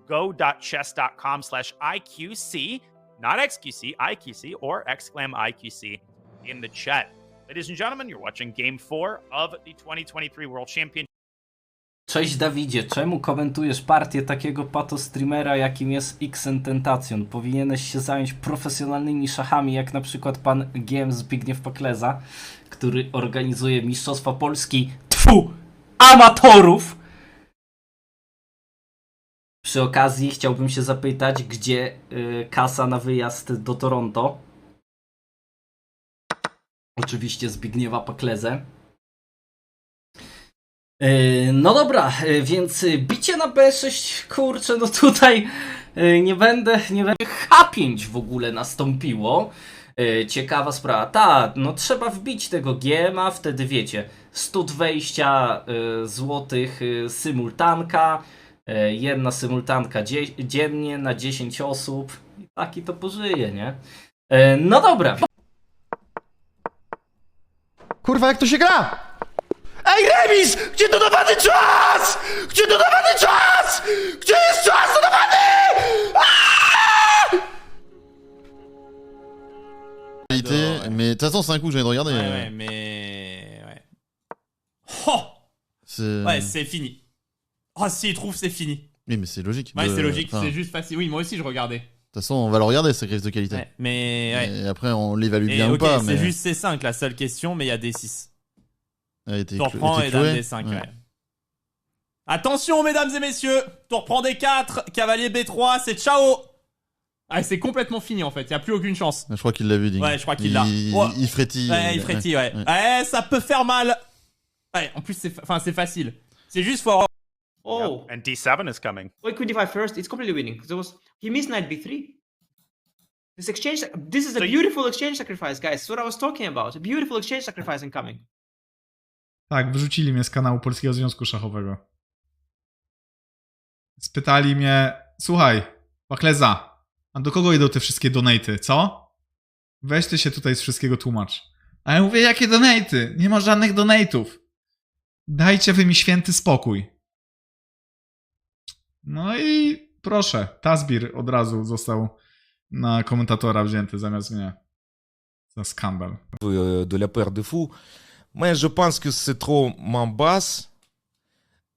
go.chess.com/IQC, not XQC, IQC, or !IQC in the chat. Ladies and gentlemen, you're watching Game 4 of the 2023 World Championship. Cześć Dawidzie, czemu komentujesz partię takiego patostreamera, jakim jest xntentacion? Powinieneś się zająć profesjonalnymi szachami, jak na przykład pan GMPakleza, który organizuje Mistrzostwa Polski amatorów. Przy okazji chciałbym się zapytać, gdzie kasa na wyjazd do Toronto? Oczywiście Zbigniewa Paklezę. No dobra, więc bicie na B6, kurczę, no tutaj nie będę H5 w ogóle nastąpiło. Ciekawa sprawa. No trzeba wbić tego GM'a, wtedy wiecie, 120 złotych symultanka, jedna symultanka dziennie na 10 osób i taki to pożyje, nie? No dobra. Kurwa, jak to się gra? Ej, remis! Gdzie dodawany czas? Gdzie dodawany czas? Gdzie jest czas dodawany? Qualité, mais de toute façon c'est un coup que je viens de regarder. Ouais, mais... Ouais. Oh ouais, c'est fini. Oh, s'il trouve, c'est fini. Oui, mais c'est logique. Ouais, c'est logique, c'est juste facile. Oui, moi aussi, je regardais. De toute façon, on va le regarder, ce sacrifice de qualité. Ouais, mais... Ouais. Et après, on l'évalue bien ou pas. C'est juste C5, la seule question, mais il y a D6. Tour prend et dame D5, ouais. Attention, mesdames et messieurs, tour prend D4, cavalier B3, c'est ciao. Ah, c'est complètement fini en fait, il n'y a plus aucune chance. Je crois qu'il l'a vu, Ding. Ouais, je crois qu'il l'a. Il frétille. Ouais, il frétille, ouais. Ouais, ça peut faire mal. Ouais, en plus, c'est facile. C'est juste faut avoir... Oh. And D7 is coming. Wait, queen d5 first, it's completely winning. He missed knight b3. This exchange, this is a beautiful exchange sacrifice, guys. That's what I was talking about. A beautiful exchange sacrifice incoming. Tak, wyrzucili mnie z kanału Polskiego Związku Szachowego. Spytali mnie, słuchaj, Pakleza, a do kogo idą te wszystkie donejty, co? Weź ty się tutaj z wszystkiego tłumacz. A ja mówię, jakie donejty? Nie ma żadnych donejtów. Dajcie wy mi święty spokój. No i proszę, Tazbir od razu został na komentatora wzięty zamiast mnie. Za skandal. De la paire de fous. Moi, je pense que c'est trop main basse.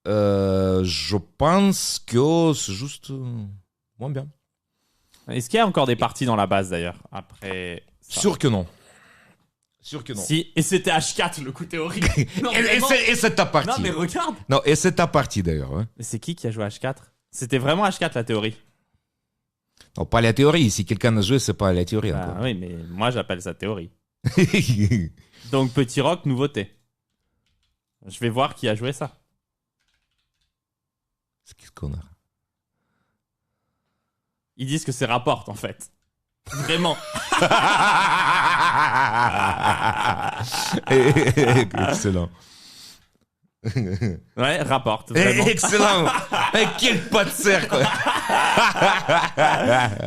Je pense que c'est juste moins bien. Est-ce qu'il y a encore des parties dans la base d'ailleurs après ça? Sûr que non. Sûr que non. Si, et c'était H4 le coup théorique. Non, et c'est ta partie. Non mais regarde. Non, et c'est ta partie d'ailleurs. Hein. Mais c'est qui a joué H4? C'était vraiment H4 la théorie. Non, pas la théorie. Si quelqu'un a joué, c'est pas la théorie. Ah, oui, mais moi j'appelle ça théorie. Donc petit rock, nouveauté. Je vais voir qui a joué ça. C'est qui ce connard? Ils disent que c'est Rapport en fait. Vraiment. Excellent. Ouais, Rapport. Vraiment. Excellent. Quel pas de serre quoi.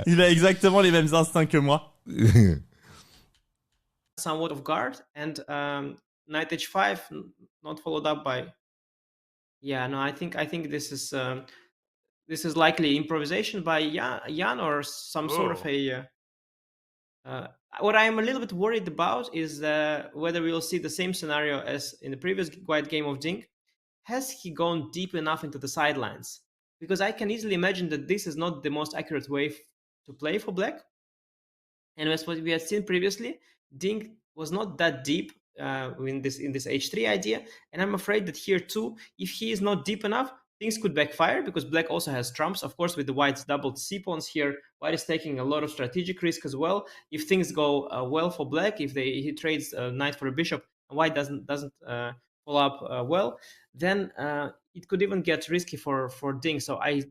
Il a exactement les mêmes instincts que moi. Somewhat of guard and knight h5 not followed up by. Yeah, no, I think this is likely improvisation by Jan or some sort of a. What I am a little bit worried about is whether we will see the same scenario as in the previous white game of Ding. Has he gone deep enough into the sidelines? Because I can easily imagine that this is not the most accurate way to play for black. And as what we had seen previously, Ding was not that deep in this h3 idea, and I'm afraid that here too, if he is not deep enough, things could backfire because black also has trumps. Of course, with the white's doubled c-pawns here, white is taking a lot of strategic risk as well. If things go well for black, if he trades knight for a bishop, and white doesn't follow up well, then it could even get risky for Ding. So I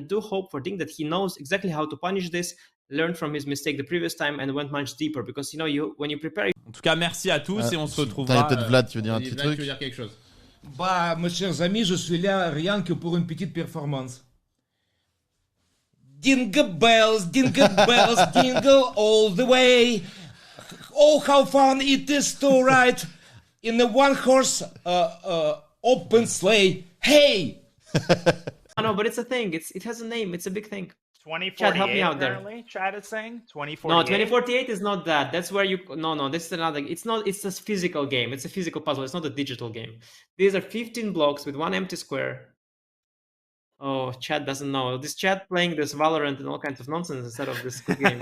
do hope for Ding that he knows exactly how to punish this, learned from his mistake the previous time and went much deeper because when you prepare. En tout cas, merci à tous et on se retrouvera. T'as peut-être Vlad qui veut dire un petit truc. Tu veux dire quelque chose? Bah, mes chers amis, je suis là rien que pour une petite performance. Dingle bells, dingle all the way. Oh, how fun it is to ride in a one-horse open sleigh. Hey! I know, but it's a thing. It has a name. It's a big thing. 2048, Chad, help me out there. apparently, Chad is saying 2048. No, 2048 is not that. That's where you. No, this is another. It's not. It's a physical game. It's a physical puzzle. It's not a digital game. These are 15 blocks with one empty square. Oh, Chad doesn't know. This Chad playing this Valorant and all kinds of nonsense instead of this good game.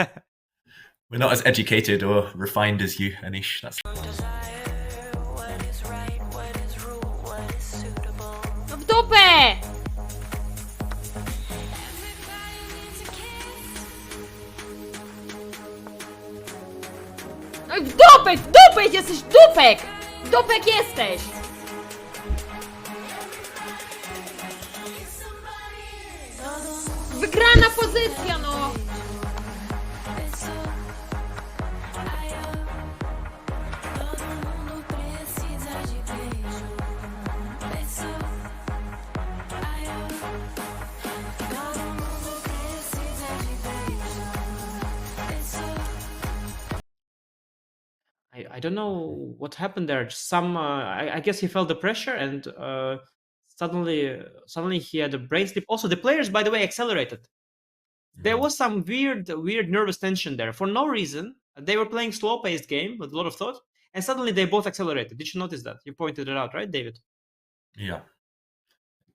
We're not as educated or refined as you, Anish. That's... W dupę! No w dupę jesteś, dupek! Dupek jesteś! Wygrana pozycja, no! I don't know what happened there. Some I guess he felt the pressure and suddenly he had a brain sleep. Also, the players, by the way, accelerated. There was some weird nervous tension there for no reason. They were playing slow-paced game with a lot of thought, and suddenly they both accelerated. Did you notice that? You pointed it out, right, David? Yeah.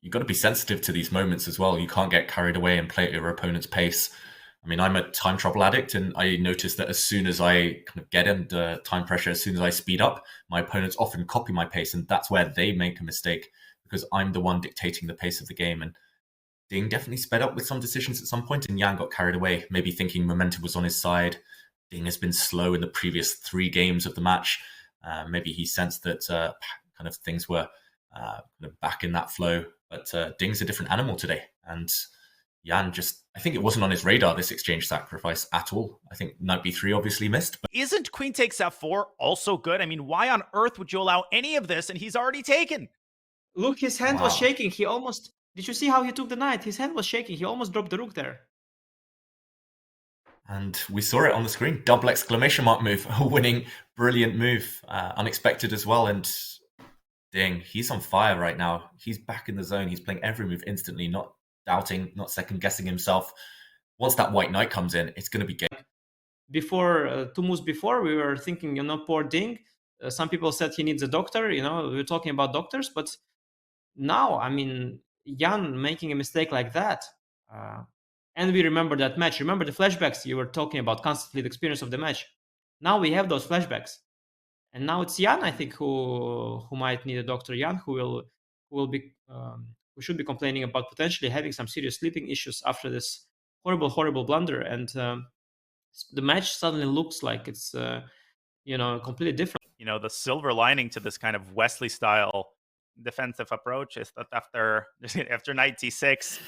You've got to be sensitive to these moments as well. You can't get carried away and play at your opponent's pace. I mean, I'm a time trouble addict, and I notice that as soon as I kind of get into time pressure, as soon as I speed up, my opponents often copy my pace, and that's where they make a mistake because I'm the one dictating the pace of the game. And Ding definitely sped up with some decisions at some point, and Jan got carried away, maybe thinking momentum was on his side. Ding has been slow in the previous 3 games of the match. Maybe he sensed that kind of things were kind of back in that flow. But Ding's a different animal today, and Jan I think it wasn't on his radar, this exchange sacrifice at all. I think knight b3 obviously missed. But isn't queen takes f4 also good? I mean, why on earth would you allow any of this? And he's already taken. Look, his hand was shaking. He almost... Did you see how he took the knight? His hand was shaking. He almost dropped the rook there. And we saw it on the screen. Double exclamation mark move. A winning, brilliant move. Unexpected as well. And Ding, he's on fire right now. He's back in the zone. He's playing every move instantly, not doubting, not second guessing himself. Once that white knight comes in, it's going to be game. Before 2 moves before, we were thinking, poor Ding. Some people said he needs a doctor. We were talking about doctors, but now, I mean, Jan making a mistake like that, and we remember that match. Remember the flashbacks you were talking about constantly, the experience of the match. Now we have those flashbacks, and now it's Jan, I think, who might need a doctor. Jan, who should be complaining about potentially having some serious sleeping issues after this horrible blunder, and the match suddenly looks like it's completely different. The silver lining to this kind of Wesley style defensive approach is that after knight c6,